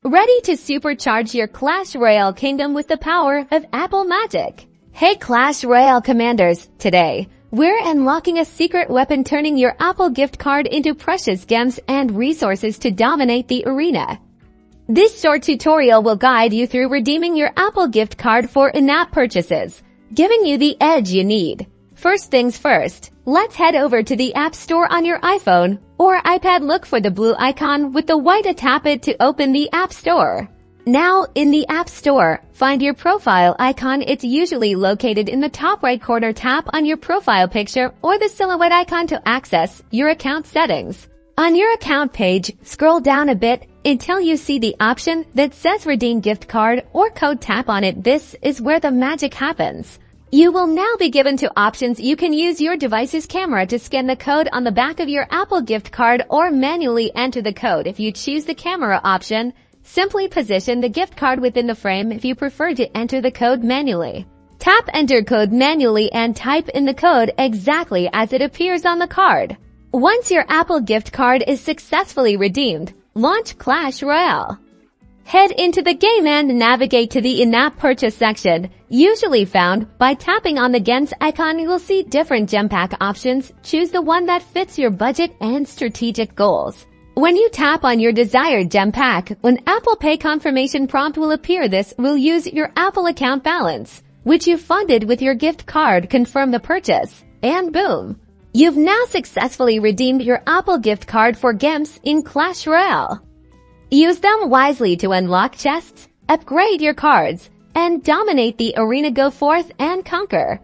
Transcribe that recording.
Ready to supercharge your Clash Royale kingdom with the power of Apple Magic? Hey Clash Royale commanders, today, we're unlocking a secret weapon turning your Apple gift card into precious gems and resources to dominate the arena. This short tutorial will guide you through redeeming your Apple gift card for in-app purchases, giving you the edge you need. First things first, let's head over to the App Store on your iPhone or iPad. Look for the blue icon with the white. Tap it to open the App Store. Now, in the App Store, find your profile icon. It's usually located in the top right corner. Tap on your profile picture or the silhouette icon to access your account settings. On your account page, scroll down a bit until you see the option that says Redeem Gift Card or Code. Tap on it. This is where the magic happens. You will now be given two options. You can use your device's camera to scan the code on the back of your Apple gift card or manually enter the code. If you choose the camera option, simply position the gift card within the frame. If you prefer to enter the code manually, tap Enter Code manually and type in the code exactly as it appears on the card. Once your Apple gift card is successfully redeemed, launch Clash Royale. Head into the game and navigate to the in-app purchase section, usually found by tapping on the gems icon. You will see different gem pack options. Choose the one that fits your budget and strategic goals. When you tap on your desired gem pack, an Apple Pay confirmation prompt will appear. This will use your Apple account balance, which you funded with your gift card. Confirm the purchase, and boom! You've now successfully redeemed your Apple gift card for gems in Clash Royale. Use them wisely to unlock chests, upgrade your cards, and dominate the arena. Go forth and conquer.